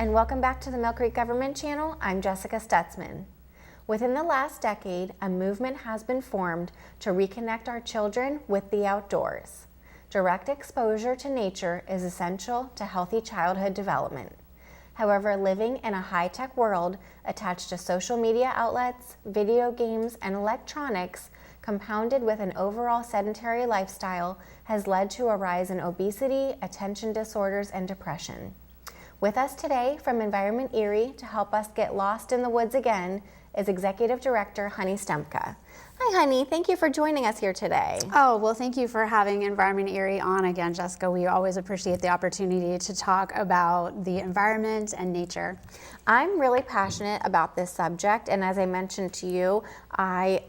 and welcome back to the Millcreek Government Channel. I'm Jessica Stutzman. Within the last decade, a movement has been formed to reconnect our children with the outdoors. Direct exposure to nature is essential to healthy childhood development. However, living in a high-tech world attached to social media outlets, video games, and electronics, compounded with an overall sedentary lifestyle, has led to a rise in obesity, attention disorders, and depression. With us today from Environment Erie to help us get lost in the woods again is Executive Director Honey Stemka. Hi, Honey. Thank you for joining us here today. Oh, well, thank you for having Environment Erie on again, Jessica. We always appreciate the opportunity to talk about the environment and nature. I'm really passionate about this subject, and as I mentioned to you, I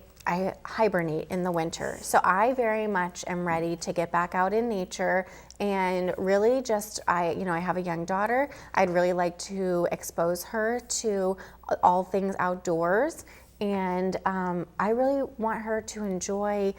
hibernate in the winter. So I very much am ready to get back out in nature and really just, I have a young daughter. I'd really like to expose her to all things outdoors. And I really want her to enjoy,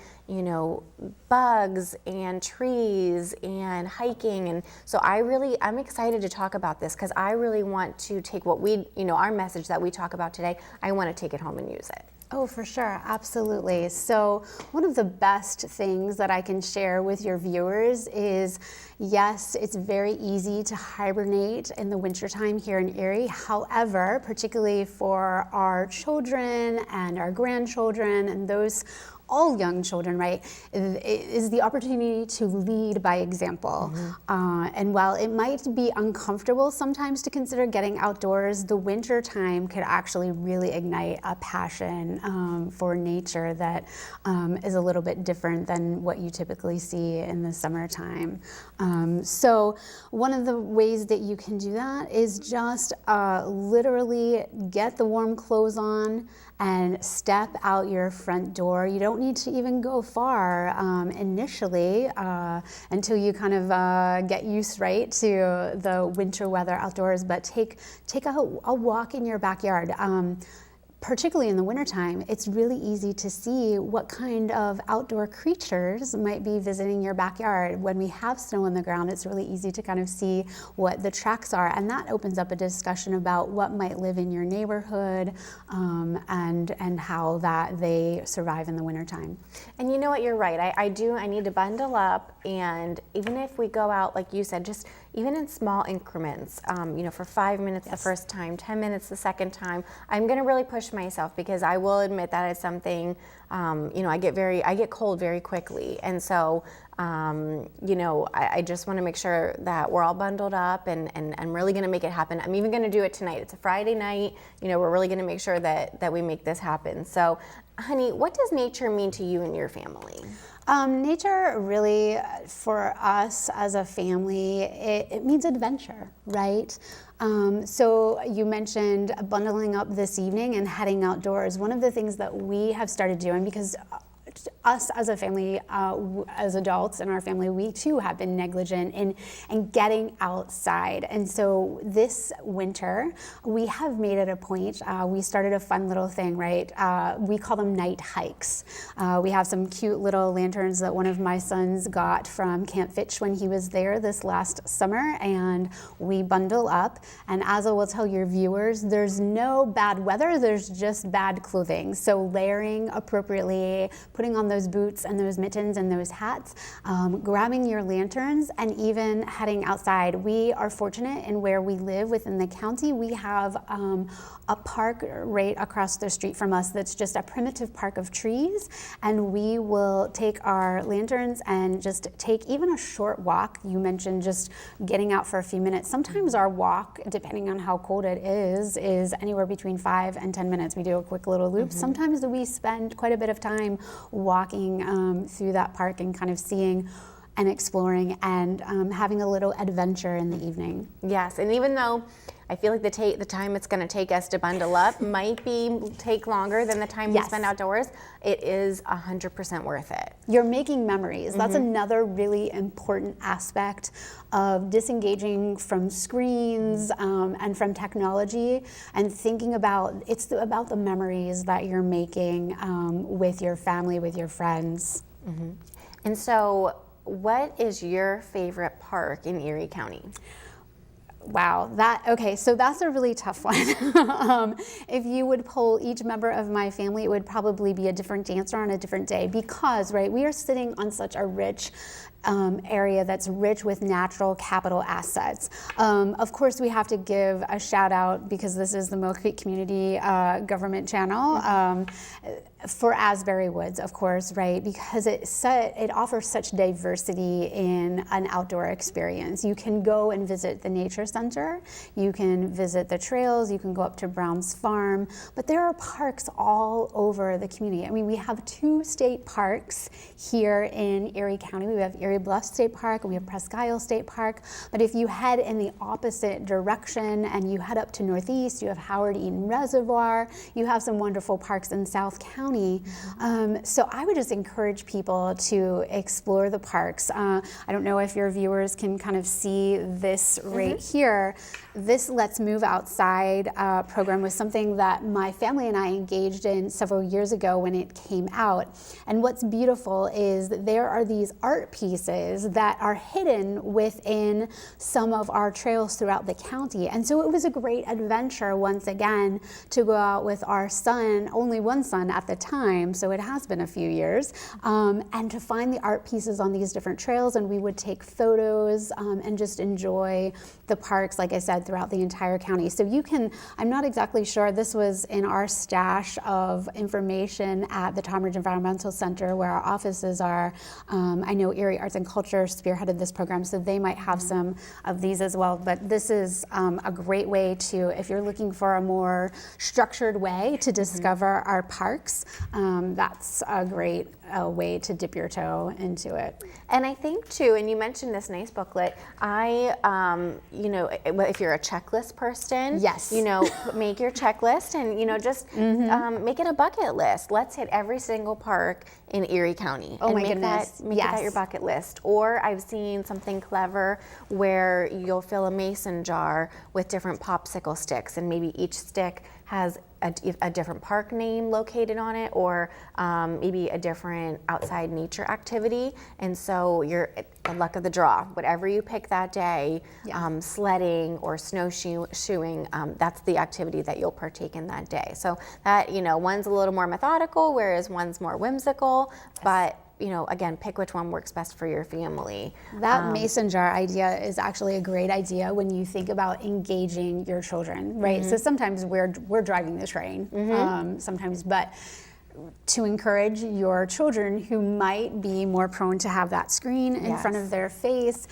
bugs and trees and hiking. And so I'm excited to talk about this because I really want to take what our message that we talk about today, I want to take it home and use it. Oh, for sure. Absolutely. So one of the best things that I can share with your viewers is, yes, it's very easy to hibernate in the wintertime here in Erie. However, particularly for our children and our grandchildren and those all young children, right, is the opportunity to lead by example. And while it might be uncomfortable sometimes to consider getting outdoors, the winter time could actually really ignite a passion for nature that is a little bit different than what you typically see in the summertime. So one of the ways that you can do that is just literally get the warm clothes on and step out your front door. You don't need to even go far initially until you kind of get used right to the winter weather outdoors, but take a walk in your backyard. Particularly in the wintertime, it's really easy to see what kind of outdoor creatures might be visiting your backyard. When we have snow on the ground, it's really easy to kind of see what the tracks are, and that opens up a discussion about what might live in your neighborhood and how that they survive in the wintertime. And you know what, you're right. I need to bundle up, and even if we go out, like you said, just even in small increments, for 5 minutes the first time, 10 minutes the second time, I'm going to really push myself because I will admit that it's something, I get cold very quickly. And so, I just want to make sure that we're all bundled up and I'm really going to make it happen. I'm even going to do it tonight. It's a Friday night. We're really going to make sure that we make this happen. So, Honey, what does nature mean to you and your family? Nature really, for us as a family, it means adventure, right? So you mentioned bundling up this evening and heading outdoors. One of the things that we have started doing, because us as a family, as adults in our family, we too have been negligent in getting outside. And so this winter, we have made it a point. We started a fun little thing, right? We call them night hikes. We have some cute little lanterns that one of my sons got from Camp Fitch when he was there this last summer, and we bundle up. And as I will tell your viewers, there's no bad weather, there's just bad clothing. So layering appropriately, putting on those boots and those mittens and those hats, grabbing your lanterns, and even heading outside. We are fortunate in where we live within the county. We have a park right across the street from us that's just a primitive park of trees, and we will take our lanterns and just take even a short walk. You mentioned just getting out for a few minutes. Sometimes our walk, depending on how cold it is anywhere between 5 and 10 minutes. We do a quick little loop. Sometimes we spend quite a bit of time walking through that park and kind of seeing and exploring and having a little adventure in the evening. Yes, and even though I feel like the time it's going to take us to bundle up might take longer than the time we spend outdoors, it is 100% worth it. You're making memories. That's another really important aspect of disengaging from screens and from technology, and thinking about about the memories that you're making with your family, with your friends. And so, what is your favorite park in Erie County? Wow, so that's a really tough one. If you would poll each member of my family, it would probably be a different dancer on a different day because, right, we are sitting on such a rich area that's rich with natural capital assets. Of course, we have to give a shout out because this is the Millcreek Community Government Channel. For Asbury Woods, of course, right? Because it offers such diversity in an outdoor experience. You can go and visit the nature center, you can visit the trails, you can go up to Brown's Farm, but there are parks all over the community. I mean, we have 2 state parks here in Erie County. We have Erie Bluff State Park and we have Presque Isle State Park. But if you head in the opposite direction and you head up to Northeast, you have Howard Eaton Reservoir, you have some wonderful parks in South County. So I would just encourage people to explore the parks. I don't know if your viewers can kind of see this right here. This Let's Move Outside program was something that my family and I engaged in several years ago when it came out. And what's beautiful is that there are these art pieces that are hidden within some of our trails throughout the county. And so it was a great adventure once again to go out with our son, only one son at the time, so it has been a few years, and to find the art pieces on these different trails, and we would take photos and just enjoy the parks, like I said, throughout the entire county. So you can, I'm not exactly sure, this was in our stash of information at the Tonbridge Environmental Center where our offices are. I know Erie Arts and Culture spearheaded this program, so they might have some of these as well, but this is a great way to, if you're looking for a more structured way to discover our parks, that's a great way to dip your toe into it. And I think too, and you mentioned this nice booklet, if you're a checklist person, yes, make your checklist and, just make it a bucket list. Let's hit every single park in Erie County. Oh and my make goodness. Make that your bucket list. Or I've seen something clever where you'll fill a mason jar with different popsicle sticks, and maybe each stick has a different park name located on it, or maybe a different outside nature activity. And so you're the luck of the draw. Whatever you pick that day, sledding or snowshoeing, that's the activity that you'll partake in that day. So that, one's a little more methodical, whereas one's more whimsical, but again, pick which one works best for your family. That mason jar idea is actually a great idea when you think about engaging your children, right? So sometimes we're driving the train, sometimes, but to encourage your children who might be more prone to have that screen in front of their face,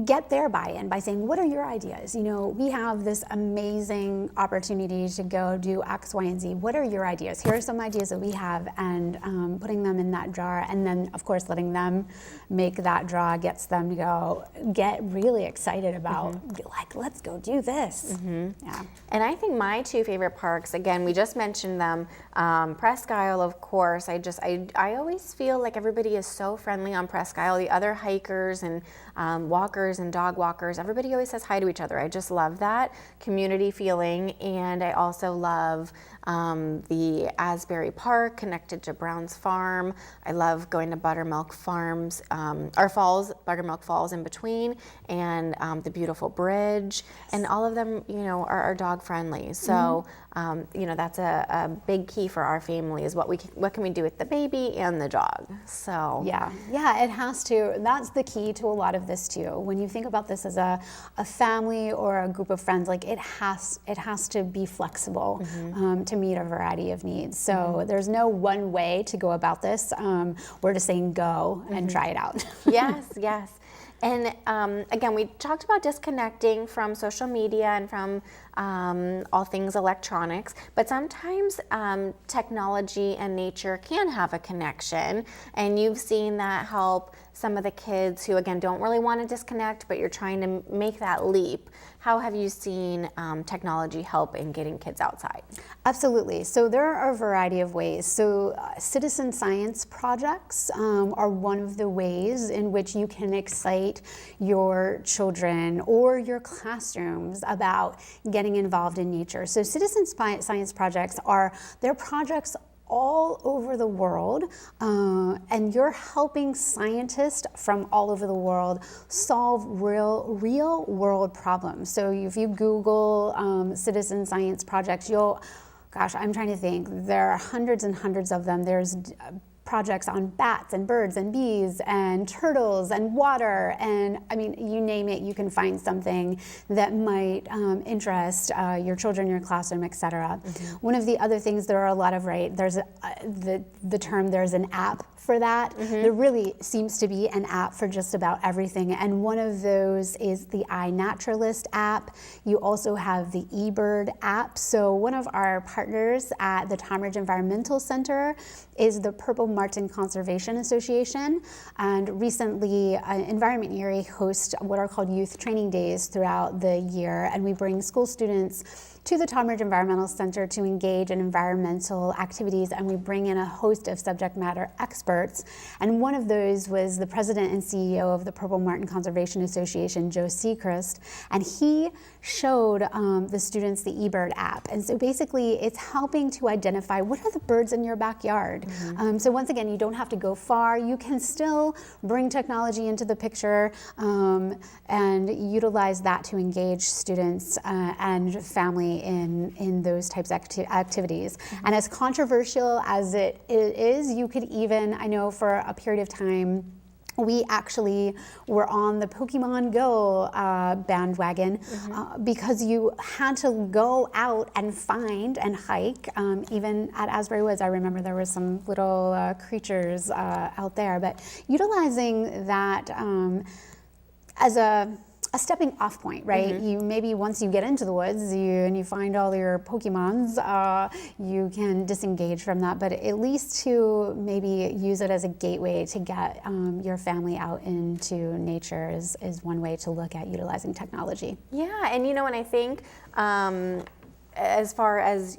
get their buy-in by saying, what are your ideas? We have this amazing opportunity to go do X, Y, and Z. What are your ideas? Here are some ideas that we have, and putting them in that jar, and then of course letting them make that draw gets them to get really excited about, let's go do this. Yeah. And I think my 2 favorite parks, again, we just mentioned them, Presque Isle, of course. I always feel like everybody is so friendly on Presque Isle. The other hikers and walkers and dog walkers, everybody always says hi to each other. I just love that community feeling. And I also love the Asbury Park connected to Brown's Farm. I love going to Buttermilk Farms, Buttermilk Falls in between, and the beautiful bridge. And all of them, are dog friendly. So, that's a big key for our family is what can we do with the baby and the dog. So yeah, it has to. That's the key to a lot of this too. When you think about this as a family or a group of friends, like it has to be flexible to meet a variety of needs. So there's no one way to go about this. We're just saying go and try it out. Yes. And again, we talked about disconnecting from social media and from all things electronics, but sometimes technology and nature can have a connection, and you've seen that help some of the kids who, again, don't really want to disconnect, but you're trying to make that leap. How have you seen technology help in getting kids outside? Absolutely. So there are a variety of ways. So citizen science projects are one of the ways in which you can excite your children or your classrooms about getting involved in nature. So citizen science projects they're projects all over the world, and you're helping scientists from all over the world solve real world problems. So if you Google citizen science projects, I'm trying to think, there are hundreds and hundreds of them. There's projects on bats and birds and bees and turtles and water, and I mean, you name it, you can find something that might interest your children, your classroom, etc. One of the other things, there are a lot of, there's the term, there's an app for that. There really seems to be an app for just about everything, and one of those is the iNaturalist app. You also have the eBird app. So one of our partners at the Tonbridge Environmental Center is the Purple Martin Conservation Association, and recently Environment Erie hosts what are called youth training days throughout the year, and we bring school students to the Tonbridge Environmental Center to engage in environmental activities, and we bring in a host of subject matter experts. And one of those was the president and CEO of the Purple Martin Conservation Association, Joe Seacrest, and he showed the students the eBird app. And so basically it's helping to identify what are the birds in your backyard. So once again, you don't have to go far. You can still bring technology into the picture and utilize that to engage students and family in those types of activities. And as controversial as it is, you could even, I know for a period of time, we actually were on the Pokemon Go bandwagon because you had to go out and find and hike. Even at Asbury Woods, I remember there were some little creatures out there. But utilizing that as a stepping off point, right? You maybe once you get into the woods and you find all your Pokemons, you can disengage from that, but at least to maybe use it as a gateway to get your family out into nature is one way to look at utilizing technology. Yeah, and and I think as far as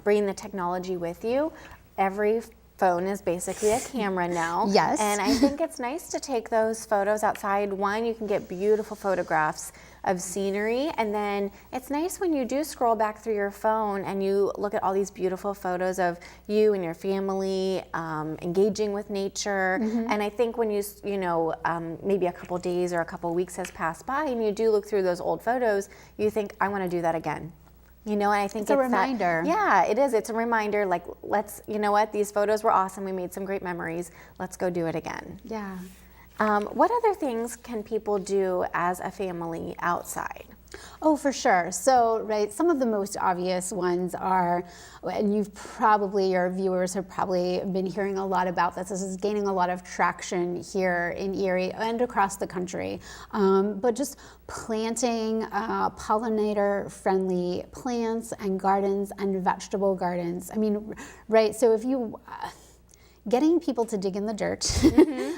bringing the technology with you, every phone is basically a camera now. Yes. And I think it's nice to take those photos outside. One, you can get beautiful photographs of scenery, and then it's nice when you do scroll back through your phone and you look at all these beautiful photos of you and your family engaging with nature. And I think when you maybe a couple days or a couple weeks has passed by and you do look through those old photos, you think, I want to do that again. And I think it's a reminder. Yeah, it is. It's a reminder. Like, let's, these photos were awesome. We made some great memories. Let's go do it again. Yeah. What other things can people do as a family outside? Oh, for sure. So, some of the most obvious ones are, and your viewers have probably been hearing a lot about this. This is gaining a lot of traction here in Erie and across the country. But just planting pollinator-friendly plants and gardens and vegetable gardens. I mean, so if you... getting people to dig in the dirt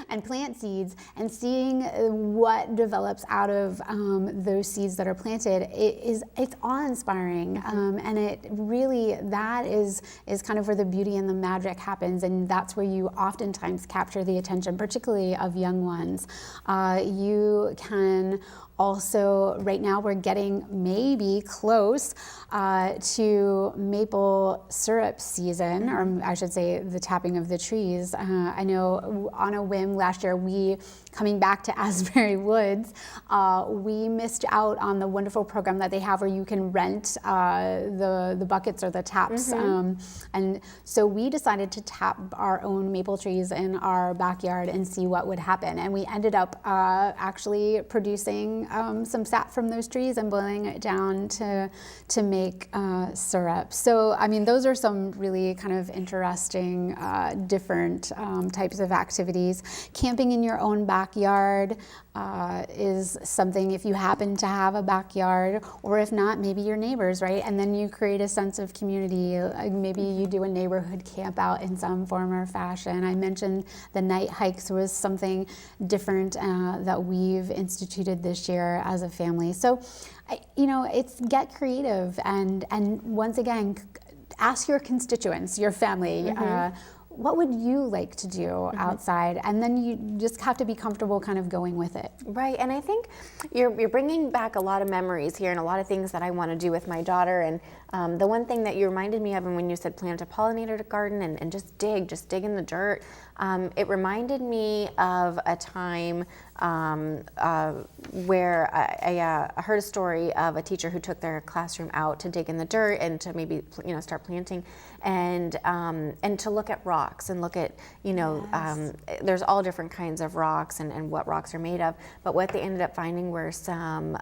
and plant seeds and seeing what develops out of those seeds that are planted, it's awe-inspiring. And it really, that is kind of where the beauty and the magic happens, and that's where you oftentimes capture the attention, particularly of young ones. You can also, right now we're getting maybe close to maple syrup season, or I should say the tapping of the trees. I know on a whim last year, coming back to Asbury Woods, we missed out on the wonderful program that they have where you can rent the buckets or the taps. And so we decided to tap our own maple trees in our backyard and see what would happen. And we ended up actually producing some sap from those trees and boiling it down to make syrup. So, I mean, those are some really kind of interesting, different types of activities. Camping in your own backyard is something, if you happen to have a backyard, or if not, maybe your neighbors, right? And then you create a sense of community. Maybe you do a neighborhood camp out in some form or fashion. I mentioned the night hikes was something different that we've instituted this year as a family. So, it's get creative and once again, ask your constituents, your family, what would you like to do outside? And then you just have to be comfortable kind of going with it. Right, and I think you're bringing back a lot of memories here and a lot of things that I want to do with my daughter. And The one thing that you reminded me of, and when you said plant a pollinator garden and just dig in the dirt, it reminded me of a time where I heard a story of a teacher who took their classroom out to dig in the dirt and to maybe start planting, and to look at rocks and look at there's all different kinds of rocks and what rocks are made of, but what they ended up finding were some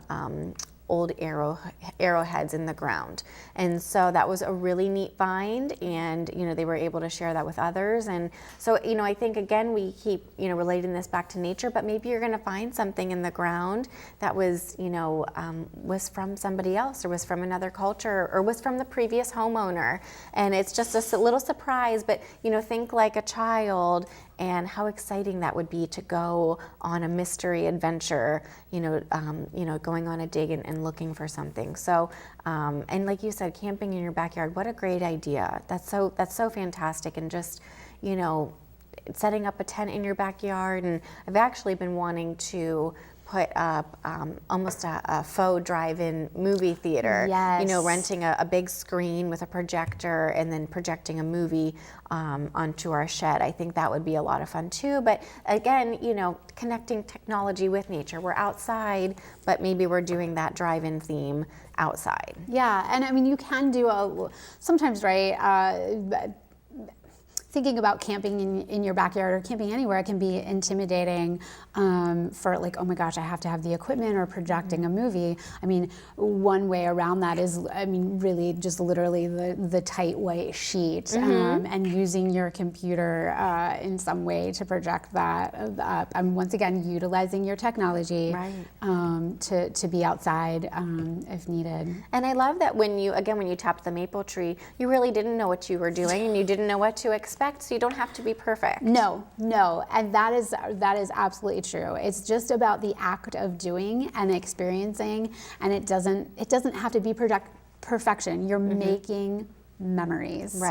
old arrowheads in the ground. And so that was a really neat find, and they were able to share that with others. And so I think again we keep relating this back to nature, but maybe you're going to find something in the ground that was was from somebody else, or was from another culture, or was from the previous homeowner, and it's just a little surprise. But think like a child, and how exciting that would be to go on a mystery adventure, going on a dig and looking for something. So, and like you said, camping in your backyard, what a great idea. That's so fantastic. And just, setting up a tent in your backyard. And I've actually been wanting to put up almost a faux drive-in movie theater. Yes. Renting a big screen with a projector and then projecting a movie onto our shed. I think that would be a lot of fun too. But again, connecting technology with nature. We're outside, but maybe we're doing that drive-in theme outside. Yeah, and I mean, you can do sometimes, right? Thinking about camping in your backyard or camping anywhere, it can be intimidating for like, oh my gosh, I have to have the equipment, or projecting a movie. I mean, one way around that is, really just literally the tight white sheet, and using your computer in some way to project that up. Once again, utilizing your technology, right, to be outside if needed. And I love that when you tapped the maple tree, you really didn't know what you were doing, and you didn't know what to expect. So you don't have to be perfect. No, and that is absolutely true. It's just about the act of doing and experiencing, and it doesn't have to be perfection. You're making memories.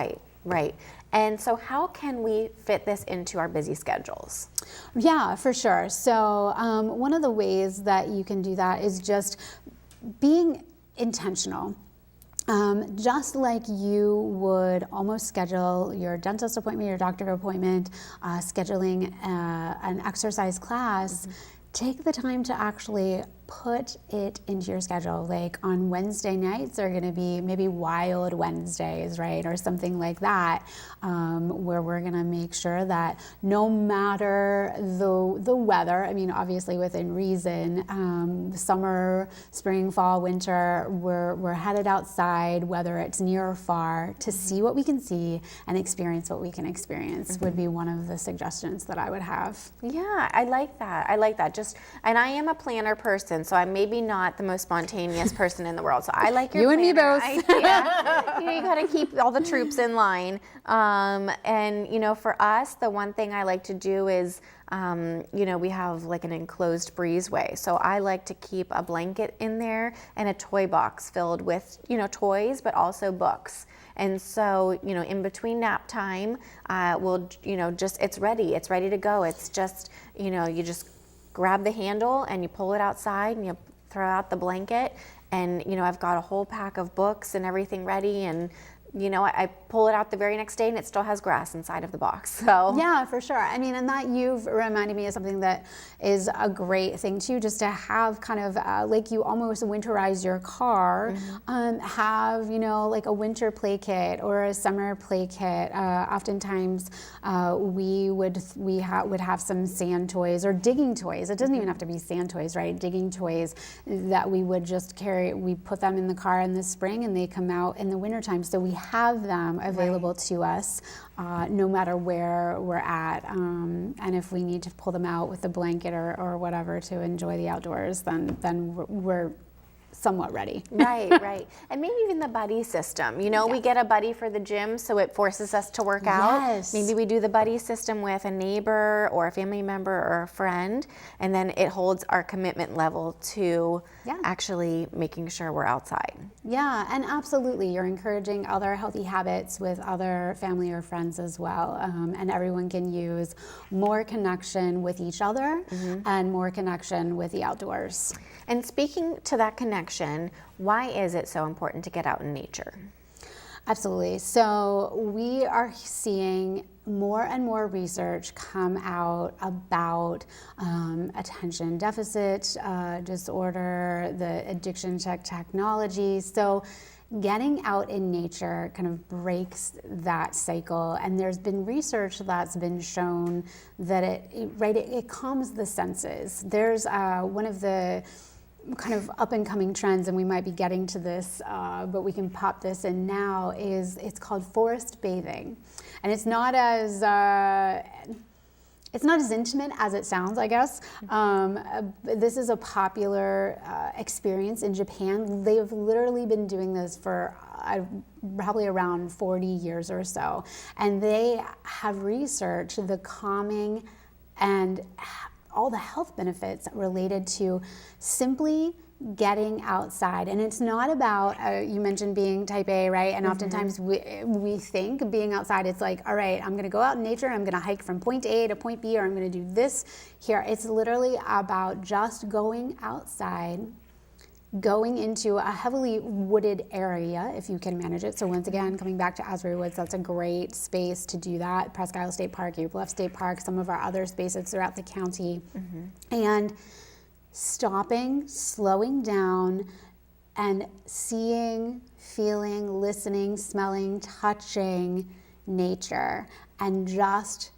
Right. And so how can we fit this into our busy schedules? Yeah, for sure. So one of the ways that you can do that is just being intentional. Just like you would almost schedule your dentist appointment, your doctor appointment, scheduling an exercise class, take the time to actually put it into your schedule. Like on Wednesday nights are going to be maybe Wild Wednesdays, right? Or something like that, where we're going to make sure that no matter the weather, obviously within reason, summer, spring, fall, winter, we're headed outside, whether it's near or far, to see what we can see and experience what we can experience would be one of the suggestions that I would have. Yeah, I like that. And I am a planner person, so I'm maybe not the most spontaneous person in the world. So I like your planner. You and me both. You got to keep all the troops in line. And for us, the one thing I like to do is, we have like an enclosed breezeway. So I like to keep a blanket in there and a toy box filled with, toys, but also books. And so, in between nap time, it's ready to go. It's just, you just grab the handle and you pull it outside and you throw out the blanket, and I've got a whole pack of books and everything ready, and I pull it out the very next day and it still has grass inside of the box. So yeah, for sure. And that you've reminded me of something that is a great thing too, just to have kind of like you almost winterize your car, have like a winter play kit or a summer play kit. Oftentimes we would have some sand toys or digging toys. It doesn't even have to be sand toys, right? Digging toys that we would just carry. We put them in the car in the spring and they come out in the wintertime. So we have them available to us no matter where we're at. And if we need to pull them out with a blanket or whatever to enjoy the outdoors, then we're somewhat ready. Right. And maybe even the buddy system. We get a buddy for the gym, so it forces us to work out. Yes. Maybe we do the buddy system with a neighbor or a family member or a friend, and then it holds our commitment level to actually making sure we're outside. Yeah, and absolutely. You're encouraging other healthy habits with other family or friends as well. And everyone can use more connection with each other and more connection with the outdoors. And speaking to that connection, connection, why is it so important to get out in nature? Absolutely. So we are seeing more and more research come out about attention deficit disorder, the addiction technology. So getting out in nature kind of breaks that cycle, and there's been research that's been shown that it calms the senses. There's one of the kind of up and coming trends, and we might be getting to this, but we can pop this in now, it's called forest bathing. And it's not as intimate as it sounds, I guess. This is a popular experience in Japan. They have literally been doing this for probably around 40 years or so. And they have researched the calming and all the health benefits related to simply getting outside. And it's not about, you mentioned being type A, right? And oftentimes we think being outside, it's like, all right, I'm gonna go out in nature, I'm gonna hike from point A to point B, or I'm gonna do this here. It's literally about just going outside, going into a heavily wooded area, if you can manage it. So once again, coming back to Asbury Woods, that's a great space to do that. Presque Isle State Park, Eagle Bluff State Park, some of our other spaces throughout the county. And stopping, slowing down, and seeing, feeling, listening, smelling, touching nature, and just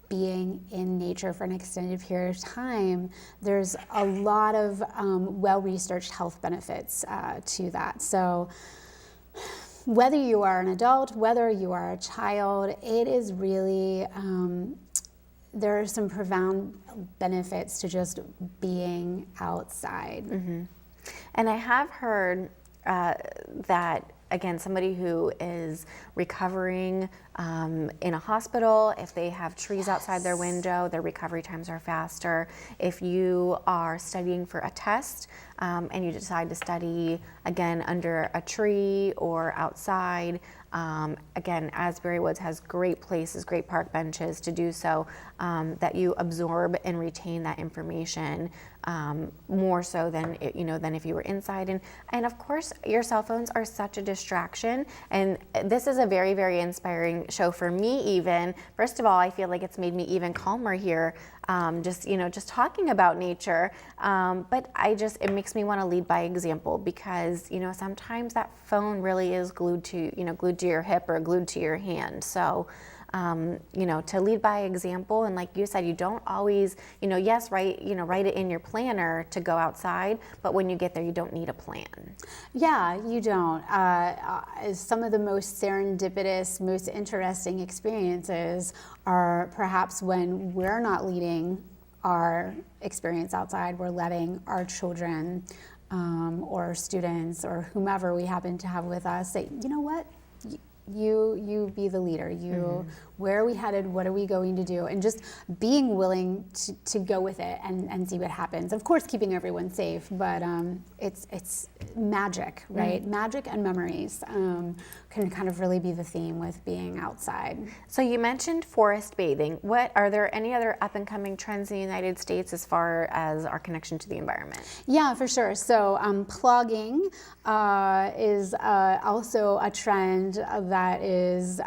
being in nature for an extended period of time. There's a lot of well-researched health benefits to that. So whether you are an adult, whether you are a child, it is really, there are some profound benefits to just being outside. And I have heard that, again, somebody who is recovering in a hospital, if they have trees outside their window, their recovery times are faster. If you are studying for a test and you decide to study, again, under a tree or outside, again, Asbury Woods has great places, great park benches to do so, that you absorb and retain that information more so than than if you were inside. And of course, your cell phones are such a distraction. And this is a very, very inspiring show for me. Even first of all, I feel like it's made me even calmer here. Just talking about nature. But it makes me want to lead by example, because sometimes that phone really is glued to your hip or glued to your hand. So to lead by example, and like you said, you don't always, yes, write it in your planner to go outside, but when you get there, you don't need a plan. Yeah, you don't. Some of the most serendipitous, most interesting experiences are perhaps when we're not leading our experience outside, we're letting our children or students or whomever we happen to have with us say, you know what? You be the leader. Where are we headed? What are we going to do? And just being willing to go with it and see what happens. Of course, keeping everyone safe, but it's magic, right? Magic and memories can kind of really be the theme with being outside. So you mentioned forest bathing. Are there any other up and coming trends in the United States as far as our connection to the environment? Yeah, for sure. So plugging is also a trend that is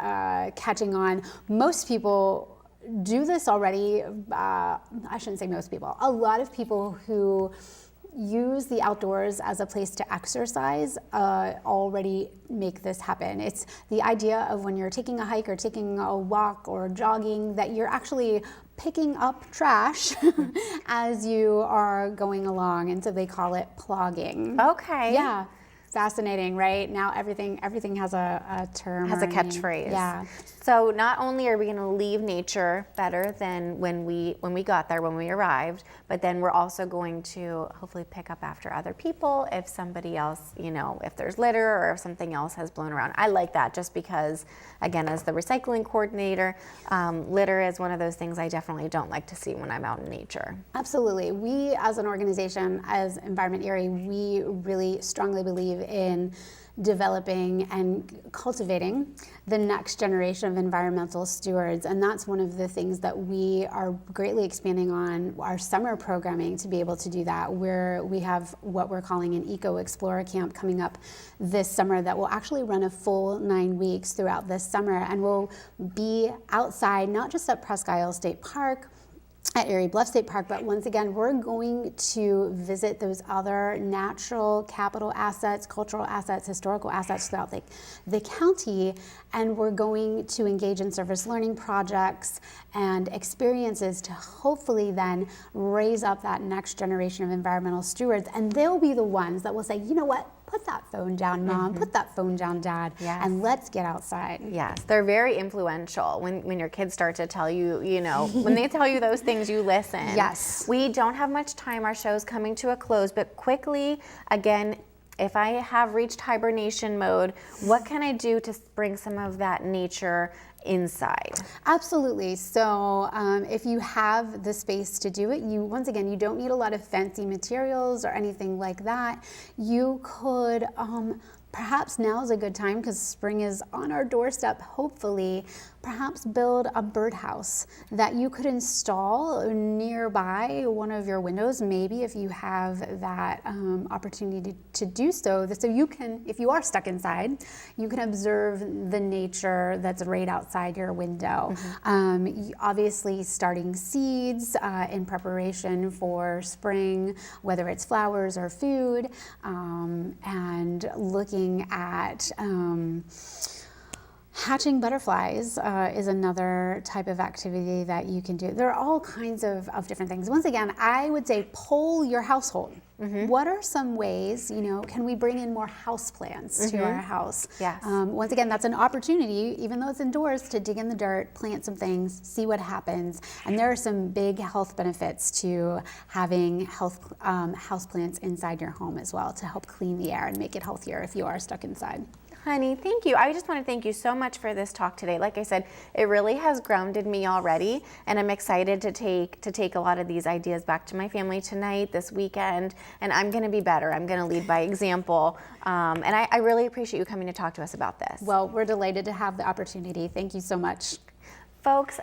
catching on. Most people do this already. I shouldn't say most people. A lot of people who use the outdoors as a place to exercise already make this happen. It's the idea of when you're taking a hike or taking a walk or jogging, that you're actually picking up trash as you are going along, and so they call it plugging. Okay. Yeah. Fascinating, right? Now everything has a term. Has a catchphrase. Yeah. So not only are we going to leave nature better than when we got there, when we arrived, but then we're also going to hopefully pick up after other people if somebody else, if there's litter or if something else has blown around. I like that, just because, again, as the recycling coordinator, litter is one of those things I definitely don't like to see when I'm out in nature. Absolutely. We as an organization, as Environment Erie, we really strongly believe in developing and cultivating the next generation of environmental stewards. And that's one of the things that we are greatly expanding on our summer programming to be able to do that, where we have what we're calling an Eco Explorer Camp coming up this summer that will actually run a full 9 weeks throughout this summer. And we'll be outside, not just at Presque Isle State Park, at Erie Bluff State Park, but once again, we're going to visit those other natural capital assets, cultural assets, historical assets throughout the county, and we're going to engage in service learning projects and experiences to hopefully then raise up that next generation of environmental stewards, and they'll be the ones that will say, you know what, put that phone down, Mom, put that phone down, Dad, and let's get outside. Yes, they're very influential. When your kids start to tell you, when they tell you those things, you listen. Yes. We don't have much time. Our show's coming to a close, but quickly, again, if I have reached hibernation mode, what can I do to bring some of that nature inside? Absolutely. So if you have the space to do it, once again, you don't need a lot of fancy materials or anything like that. You could perhaps now is a good time, because spring is on our doorstep, hopefully, perhaps build a birdhouse that you could install nearby one of your windows, maybe if you have that opportunity to do so. So you can, if you are stuck inside, you can observe the nature that's right outside your window. Obviously starting seeds in preparation for spring, whether it's flowers or food, and looking at hatching butterflies is another type of activity that you can do. There are all kinds of different things. Once again, I would say poll your household. What are some ways, can we bring in more houseplants to our house? Yes. Once again, that's an opportunity, even though it's indoors, to dig in the dirt, plant some things, see what happens. And there are some big health benefits to having houseplants inside your home as well, to help clean the air and make it healthier if you are stuck inside. Honey, thank you. I just want to thank you so much for this talk today. Like I said, it really has grounded me already, and I'm excited to take a lot of these ideas back to my family tonight, this weekend, and I'm going to be better. I'm going to lead by example, and I really appreciate you coming to talk to us about this. Well, we're delighted to have the opportunity. Thank you so much. Folks,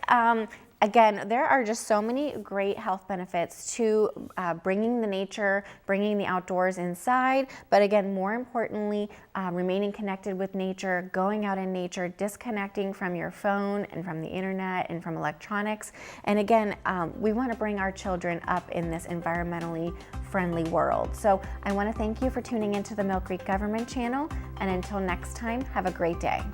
again, there are just so many great health benefits to bringing the nature, bringing the outdoors inside, but again, more importantly, remaining connected with nature, going out in nature, disconnecting from your phone and from the internet and from electronics. And again, we want to bring our children up in this environmentally friendly world. So I want to thank you for tuning into the Millcreek Government Channel, and until next time, have a great day.